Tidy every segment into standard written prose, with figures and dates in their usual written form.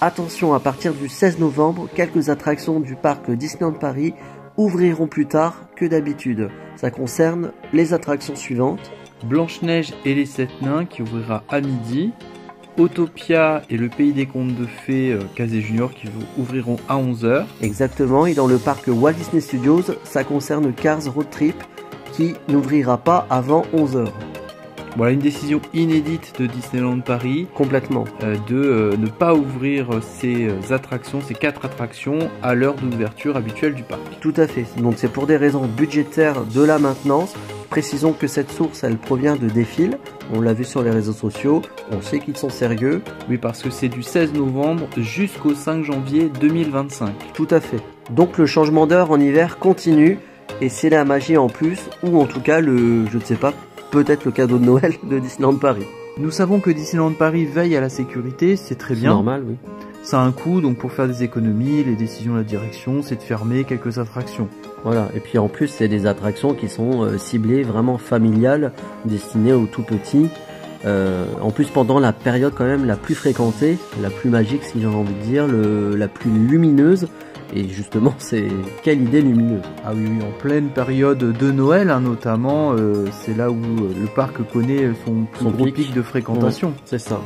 Attention, à partir du 16 novembre, quelques attractions du parc Disneyland Paris ouvriront plus tard que d'habitude. Ça concerne les attractions suivantes. Blanche-Neige et les 7 nains qui ouvrira à midi. Autopia et le Pays des Contes de Fées Casey Junior qui ouvriront à 11h. Exactement, et dans le parc Walt Disney Studios, ça concerne Cars Road Trip qui n'ouvrira pas avant 11h. Voilà une décision inédite de Disneyland Paris. Complètement. De ne pas ouvrir ces attractions, ces 4 attractions à l'heure d'ouverture habituelle du parc. Tout à fait, donc c'est pour des raisons budgétaires de la maintenance. Précisons que cette source, elle provient de Défile. On l'a vu sur les réseaux sociaux, on sait qu'ils sont sérieux. Oui, parce que c'est du 16 novembre jusqu'au 5 janvier 2025. Tout à fait. Donc le changement d'heure en hiver continue, et c'est la magie en plus, ou en tout cas je ne sais pas, peut-être le cadeau de Noël de Disneyland Paris. Nous savons que Disneyland Paris veille à la sécurité, c'est très bien. C'est normal, oui. Ça a un coût, donc pour faire des économies, les décisions de la direction, c'est de fermer quelques attractions. Voilà, et puis en plus, c'est des attractions qui sont ciblées, vraiment familiales, destinées aux tout petits. En plus, pendant la période quand même la plus fréquentée, la plus magique, si j'ai envie de dire, la plus lumineuse. Et justement, c'est quelle idée lumineuse. Ah oui, oui, en pleine période de Noël, hein, notamment, c'est là où le parc connaît son gros pic de fréquentation. C'est ça.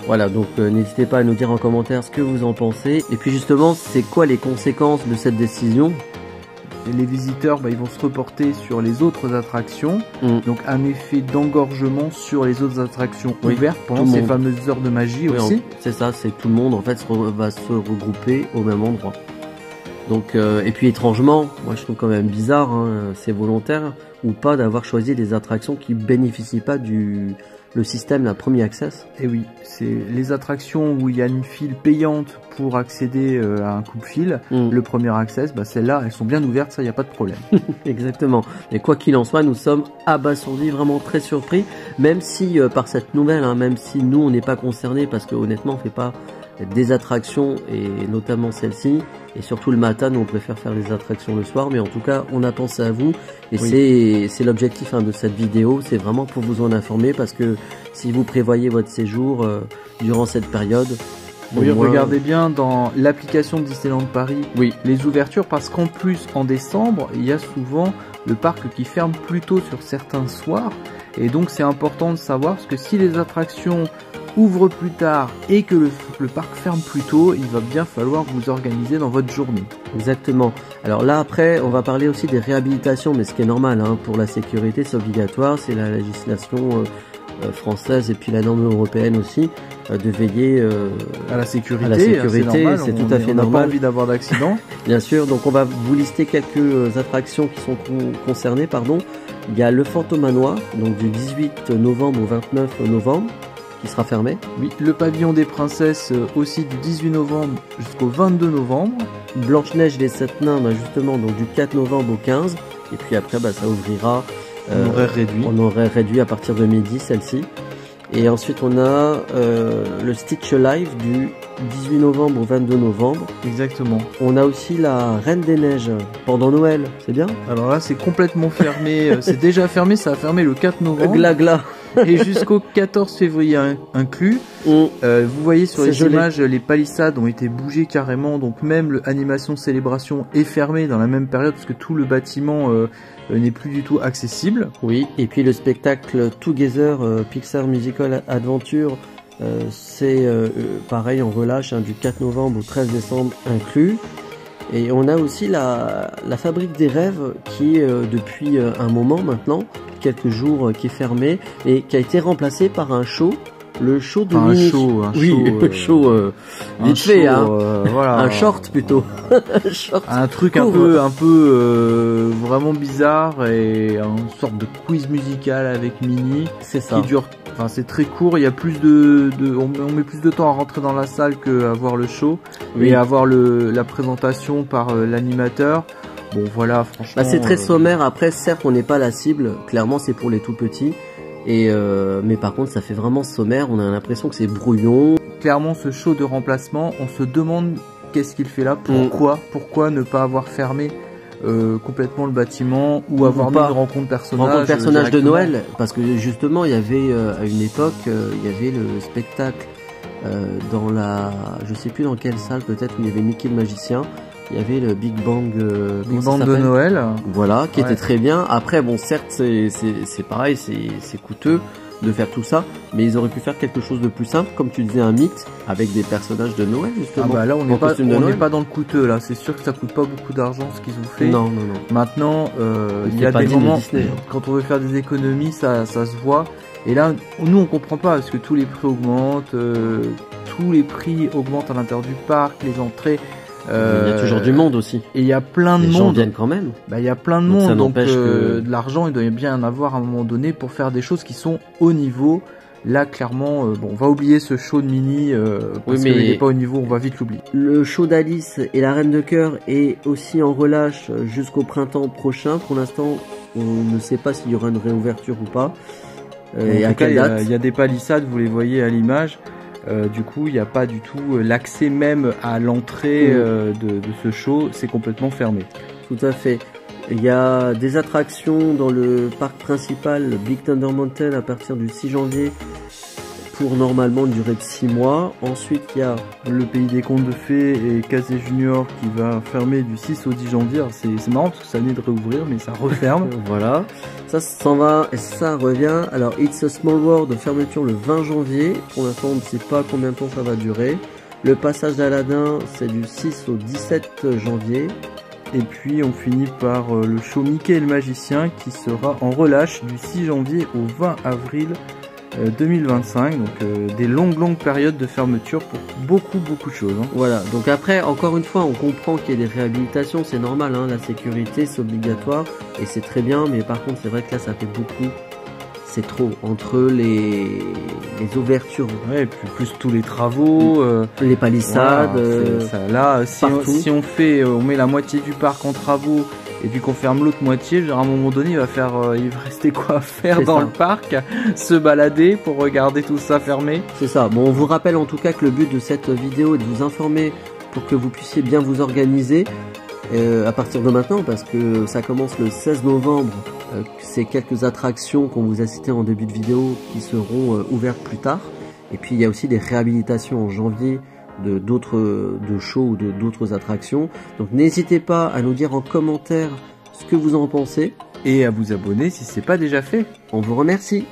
Voilà, donc n'hésitez pas à nous dire en commentaire ce que vous en pensez. Et puis justement, c'est quoi les conséquences de cette décision? Et les visiteurs, ils vont se reporter sur les autres attractions. Donc un effet d'engorgement sur les autres attractions ouvertes pendant ces fameuses heures de magie aussi. C'est ça, c'est tout le monde en fait va se regrouper au même endroit. Donc, et puis étrangement, moi je trouve quand même bizarre, hein, c'est volontaire ou pas d'avoir choisi des attractions qui bénéficient pas le système la Premier Access. Et oui, c'est les attractions où il y a une file payante pour accéder à un coupe-fil. Le Premier Access, celles-là, elles sont bien ouvertes, ça, il n'y a pas de problème. Exactement. Et quoi qu'il en soit, nous sommes abasourdis, vraiment très surpris, même si par cette nouvelle, hein, même si nous on n'est pas concernés, parce que honnêtement on fait pas des attractions, et notamment celle-ci, et surtout le matin, nous on préfère faire des attractions le soir, mais en tout cas on a pensé à vous, et c'est l'objectif de cette vidéo, c'est vraiment pour vous en informer, parce que si vous prévoyez votre séjour durant cette période, oui, regardez bien dans l'application de Disneyland Paris les ouvertures, parce qu'en plus en décembre il y a souvent le parc qui ferme plus tôt sur certains soirs, et donc c'est important de savoir, parce que si les attractions ouvre plus tard et que le parc ferme plus tôt, il va bien falloir vous organiser dans votre journée. Exactement. Alors là après on va parler aussi des réhabilitations, mais ce qui est normal, hein, pour la sécurité c'est obligatoire, c'est la législation française et puis la norme européenne aussi, de veiller à la sécurité, c'est tout à fait normal. On n'a pas envie d'avoir d'accident. Bien sûr, donc on va vous lister quelques attractions qui sont concernées. Il y a le Fantomanoir, donc du 18 novembre au 29 novembre, qui sera fermé. Oui, le pavillon des princesses aussi du 18 novembre jusqu'au 22 novembre. Blanche-Neige et les 7 nains, justement, donc du 4 novembre au 15. Et puis après, ça ouvrira en horaire réduit à partir de midi, celle-ci. Et ensuite, on a le Stitch Live du 18 novembre au 22 novembre. Exactement. On a aussi la Reine des Neiges pendant Noël, c'est bien? Alors là, c'est complètement fermé. C'est déjà fermé, ça a fermé le 4 novembre. Gla. Et jusqu'au 14 février inclus. Vous voyez sur les images, les palissades ont été bougées carrément. Donc même l'animation célébration est fermée dans la même période, parce que tout le bâtiment n'est plus du tout accessible. Oui, et puis le spectacle Together Pixar Musical Adventure, c'est pareil, on relâche du 4 novembre au 13 décembre inclus. Et on a aussi la Fabrique des Rêves qui depuis un moment maintenant, quelques jours, qui est fermée et qui a été remplacé par un show. Le show de Minnie. Un show vite fait, voilà. Un short plutôt. Un truc un peu vraiment bizarre, et une sorte de quiz musical avec Minnie. C'est ça. Qui dure, c'est très court. Il y a plus on met plus de temps à rentrer dans la salle qu'à voir le show et à voir la présentation par l'animateur. Bon voilà, franchement. C'est très sommaire. Après, certes, on n'est pas la cible. Clairement, c'est pour les tout petits. Mais par contre ça fait vraiment sommaire, on a l'impression que c'est brouillon. Clairement ce show de remplacement, on se demande qu'est-ce qu'il fait là, pourquoi ne pas avoir fermé complètement le bâtiment, ou avoir mis une rencontre personnage de Noël, parce que justement il y avait à une époque il y avait le spectacle dans la, je sais plus dans quelle salle, peut-être où il y avait Mickey le magicien. Il y avait le Big Bang, Big Bang de Noël. Voilà, qui était très bien. Après, bon, certes, c'est pareil, c'est coûteux de faire tout ça, mais ils auraient pu faire quelque chose de plus simple, comme tu disais, un mythe avec des personnages de Noël, justement. Ah bah là, on n'est pas dans le coûteux, là. C'est sûr que ça coûte pas beaucoup d'argent ce qu'ils ont fait. Non. Maintenant, il y a des moments, Disney, hein. Quand on veut faire des économies, ça se voit. Et là, nous, on comprend pas, parce que tous les prix augmentent, à l'intérieur du parc, les entrées. Il y a toujours du monde aussi. Et il y a plein de monde. Les gens viennent quand même. Bah, il y a plein de monde, donc de l'argent, il doit bien en avoir à un moment donné pour faire des choses qui sont au niveau. Là, clairement, bon, on va oublier ce show de Minnie, parce qu'il n'est pas au niveau, on va vite l'oublier. Le show d'Alice et la Reine de Cœur est aussi en relâche jusqu'au printemps prochain. Pour l'instant, on ne sait pas s'il y aura une réouverture ou pas. Et à quelle date ? Il y a des palissades, vous les voyez à l'image. Du coup, il n'y a pas du tout l'accès même à l'entrée de ce show, c'est complètement fermé. Tout à fait. Il y a des attractions dans le parc principal, Big Thunder Mountain, à partir du 6 janvier pour normalement une durée de 6 mois. Ensuite, il y a le Pays des Contes de Fées et Casey Junior qui va fermer du 6 au 10 janvier. C'est marrant parce que ça venait de réouvrir, mais ça referme. Voilà, ça s'en va et ça revient. Alors, It's a Small World, fermeture le 20 janvier. Pour l'instant, on ne sait pas combien de temps ça va durer. Le passage d'Aladin, c'est du 6 au 17 janvier. Et puis on finit par le show Mickey et le magicien qui sera en relâche du 6 janvier au 20 avril 2025. Donc des longues périodes de fermeture pour beaucoup de choses. Hein. Voilà, donc après, encore une fois, on comprend qu'il y a des réhabilitations, c'est normal, hein, la sécurité c'est obligatoire et c'est très bien, mais par contre c'est vrai que là ça fait beaucoup. C'est trop entre les ouvertures, ouais, plus tous les travaux, les palissades. Voilà, là, si on met la moitié du parc en travaux et puis qu'on ferme l'autre moitié, genre à un moment donné, il va rester quoi à faire dans le parc, se balader pour regarder tout ça fermé. C'est ça. Bon, on vous rappelle en tout cas que le but de cette vidéo est de vous informer pour que vous puissiez bien vous organiser. À partir de maintenant, parce que ça commence le 16 novembre, c'est quelques attractions qu'on vous a citées en début de vidéo qui seront ouvertes plus tard. Et puis il y a aussi des réhabilitations en janvier de shows ou d'autres attractions. Donc n'hésitez pas à nous dire en commentaire ce que vous en pensez. Et à vous abonner si ce n'est pas déjà fait. On vous remercie.